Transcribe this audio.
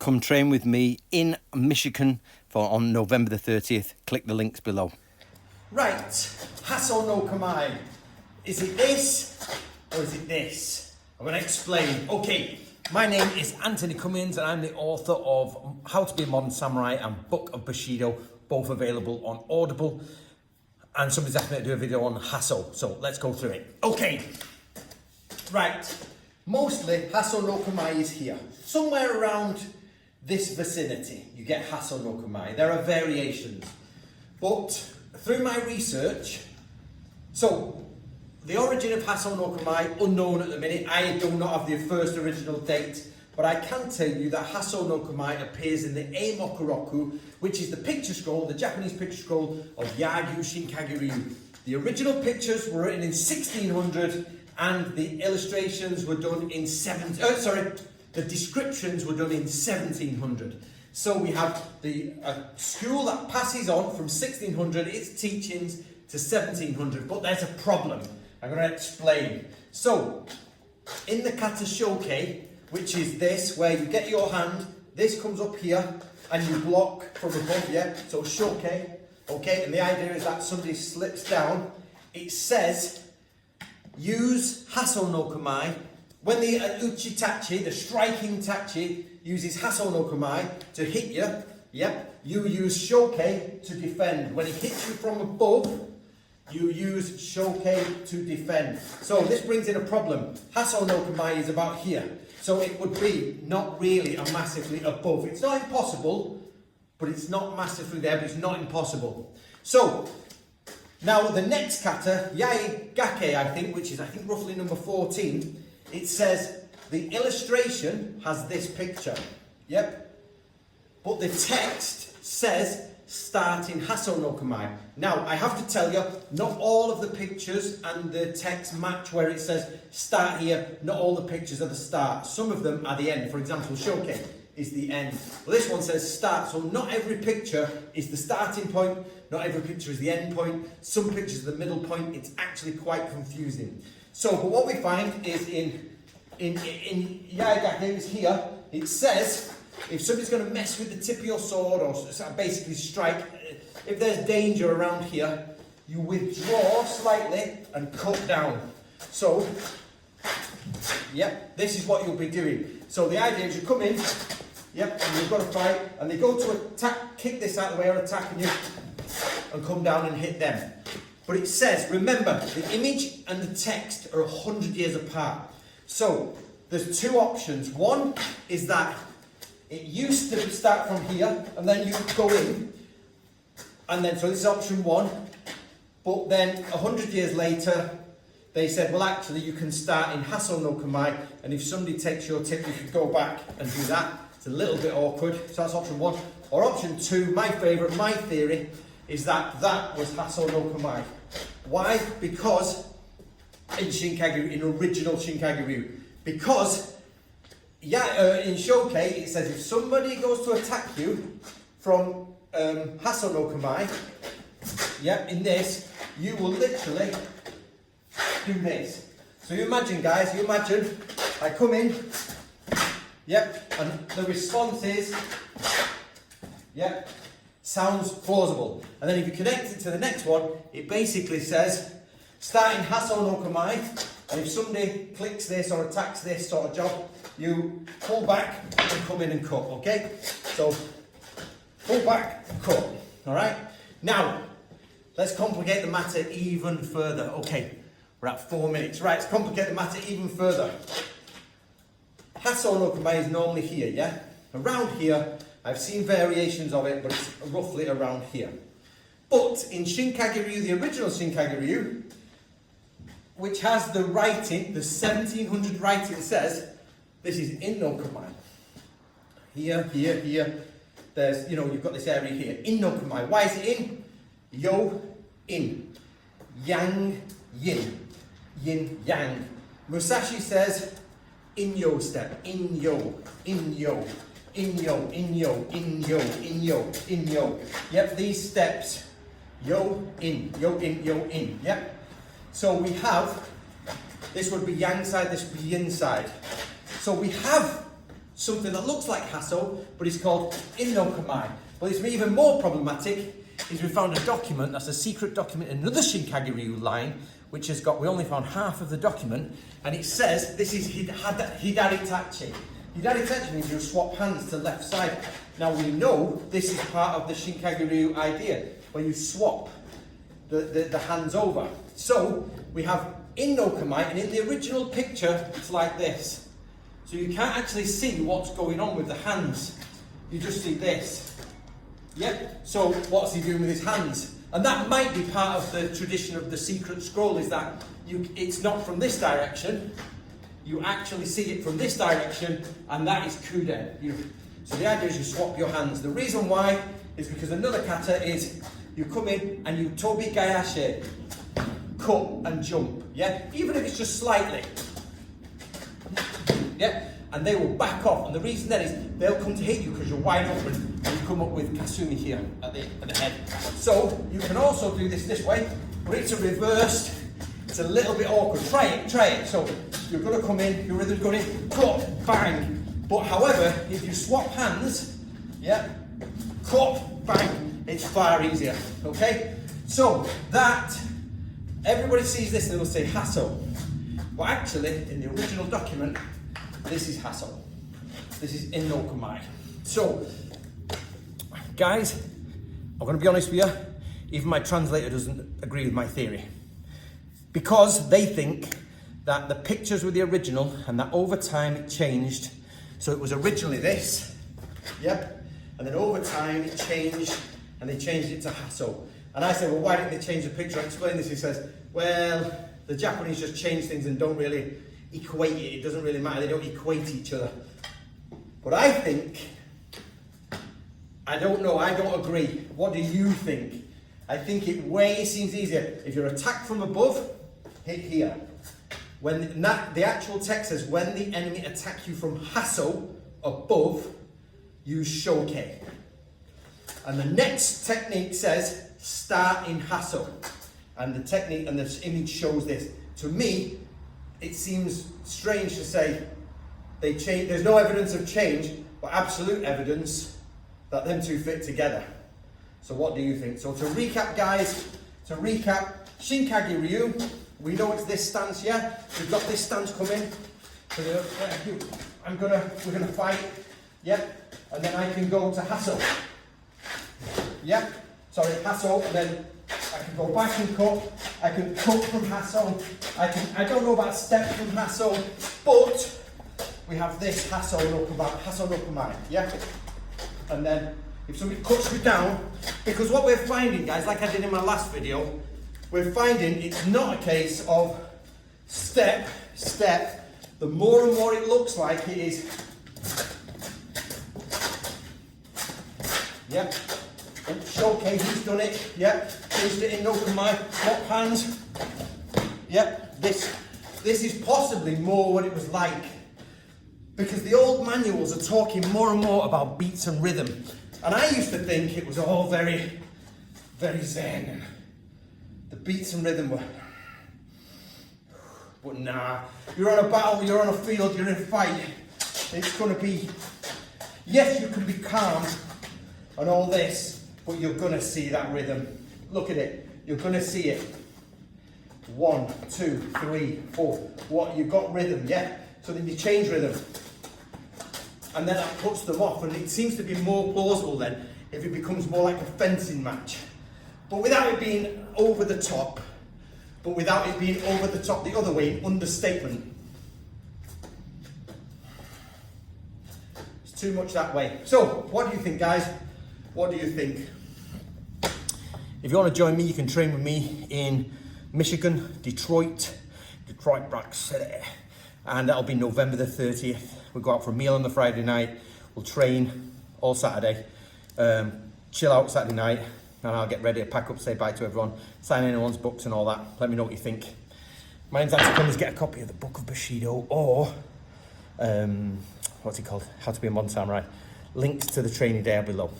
come train with me in Michigan on November the 30th. Click the links below. Right, Hasso no kamae. Is it this or is it this? I'm going to explain. Okay, my name is Anthony Cummins and I'm the author of How to Be a Modern Samurai and Book of Bushido, both available on Audible. And somebody's asked me to do a video on Hasso, so let's go through it. Okay, right. Mostly Hasso no kamae is here. Somewhere around this vicinity, you get Hasso no kamae. There are variations. But through my research, so the origin of Hasso no kamae, unknown at the minute. I do not have the first original date, but I can tell you that Hasso no kamae appears in the Eimokuraku, which is the picture scroll, the Japanese picture scroll of Yagyu Shinkagyu. The original pictures were written in 1600 and the illustrations were done in the descriptions were done in 1700. So we have the school that passes on from 1600, its teachings, to 1700, but there's a problem. I'm going to explain. So, in the kata shoke, which is this, where you get your hand, this comes up here, and you block from above, yeah? So shoke, okay? And the idea is that somebody slips down. It says, use Hasso no kamae. When the uchitachi, the striking tachi, uses Hasso no kamae to hit you, yep, you use shoke to defend. When it hits you from above, you use shoke to defend. So this brings in a problem. Hasso no kamae is about here. So it would be not really a massively above. It's not impossible, but it's not massively there, but it's not impossible. So, now the next kata, Yai Gake, I think, which is roughly number 14, it says the illustration has this picture. Yep. But the text says start in Hasso no kamae. Now, I have to tell you, not all of the pictures and the text match where it says start here. Not all the pictures are the start. Some of them are the end. For example, shoke is the end. Well, this one says start, so not every picture is the starting point. Not every picture is the end point. Some pictures are the middle point. It's actually quite confusing. So, but what we find is in Yaigake is here, it says, if somebody's going to mess with the tip of your sword or basically strike, if there's danger around here, you withdraw slightly and cut down. So, yep, this is what you'll be doing. So the idea is you come in, yep, and you've got to fight, and they go to attack, kick this out of the way or attacking you, and come down and hit them. But it says, remember, the image and the text are 100 years apart. So, there's two options. One is that it used to start from here, and then you go in, and then, so this is option one, but then 100 years later, they said, well, actually, you can start in Hasso no kamae, and if somebody takes your tip, you can go back and do that. It's a little bit awkward, so that's option one. Or option two, my favourite, my theory, is that was Hasso no kamae. Why? Because in Shinkagyu, in original Shinkagyu, because in shoke it says if somebody goes to attack you from Hasso no kamae, in this, you will literally do this. So you imagine, guys, I come in, and the response is, sounds plausible. And then if you connect it to the next one, it basically says, start in Hasso no kamae, and if somebody clicks this or attacks this sort of job, you pull back and come in and cut, okay? So, pull back, cut, alright? Now, let's complicate the matter even further. Okay, we're at 4 minutes. Right, let's complicate the matter even further. Hasso no kamae is normally here, Around here, I've seen variations of it, but it's roughly around here. But in Shinkagyu, the original Shinkagyu, which has the writing, the 1700 writing says, this is in no kamae. Here, here, here. There's, you've got this area here. In no kamae. Why is it in? Yo, in. Yang, yin. Yin, yang. Musashi says, in yo step. In yo, in yo. In yo, in yo, in yo, in yo, in yo. Yep, these steps. Yo, in, yo, in, yo, in. Yep. So we have, this would be yang side, this would be yin side. So we have something that looks like Hasso, but it's called in no kamae. But it's even more problematic is we found a document that's a secret document in another Shinkage Ryu line, which has got, we only found half of the document, and it says this is Hidari Tachi. Hidari Tachi means you swap hands to left side. Now we know this is part of the Shinkage Ryu idea, where you swap the hands over. So we have in no kamae, and in the original picture it's like this. So you can't actually see what's going on with the hands. You just see this. Yep. So what's he doing with his hands? And that might be part of the tradition of the secret scroll, is that it's not from this direction. You actually see it from this direction, and that is kuden. So the idea is you swap your hands. The reason why is because another kata is you come in and you tobi gayashe, cut and jump. Yeah, even if it's just slightly. Yeah, and they will back off. And the reason then is they'll come to hit you because you're wide open, and you come up with kasumi here at the head. So you can also do this way, but it's a reversed. It's a little bit awkward. Try it. So you're going to come in, your rhythm's going in, cut, bang. But however, if you swap hands, yeah, cut, bang, it's far easier. Okay? So that, everybody sees this and they'll say Hasso. But actually, in the original document, this is Hasso. This is in no kamae. So, guys, I'm going to be honest with you, even my translator doesn't agree with my theory. Because they think that the pictures were the original and that over time it changed. So it was originally this, yep, and then over time it changed and they changed it to Hasso. And I said, well, why didn't they change the picture? I explained this. He says, well, the Japanese just change things and don't really equate it. It doesn't really matter. They don't equate each other. But I think, I don't know, I don't agree. What do you think? I think it way seems easier. If you're attacked from above, hit here. When the actual text says, when the enemy attack you from Hasso, above, use shoke. And the next technique says, start in Hasso. And the technique and the image shows this. To me, it seems strange to say they change. There's no evidence of change, but absolute evidence that them two fit together. So what do you think? So to recap, guys, Shinkage Ryu, we know it's this stance, yeah? We've got this stance coming. So we're gonna fight, yep. And then I can go to Hasso. Yep. Sorry, Hasso, and then I can go back and cut. I can cut from Hasso. I don't know about step from Hasso, but we have this Hasso no kamae, yeah? And then if somebody cuts me down, because what we're finding, guys, like I did in my last video, we're finding it's not a case of step. The more and more it looks like it is, yep. Showcase, he's done it, yep. Changed it in no kamae, swap hands, yep. This is possibly more what it was like, because the old manuals are talking more and more about beats and rhythm. And I used to think it was all very, very zen. The beats and rhythm were... But nah, you're on a battle, you're on a field, you're in a fight. It's going to be... Yes, you can be calm and all this, but you're going to see that rhythm. Look at it. You're going to see it. 1, 2, 3, 4. What? You've got rhythm, yeah? So then you change rhythm. And then that puts them off, and it seems to be more plausible then if it becomes more like a fencing match. But without it being over the top, the other way, understatement. It's too much that way. So, what do you think, guys? What do you think? If you want to join me, you can train with me in Michigan, Detroit, Brack City. And that'll be November the 30th. We'll go out for a meal on the Friday night. We'll train all Saturday. Chill out Saturday night. And I'll get ready to pack up, say bye to everyone, sign anyone's books and all that. Let me know what you think. My name's Hasso. Come and get a copy of the Book of Bushido or, what's it called? How to be a Modern Samurai. Links to the training day are below.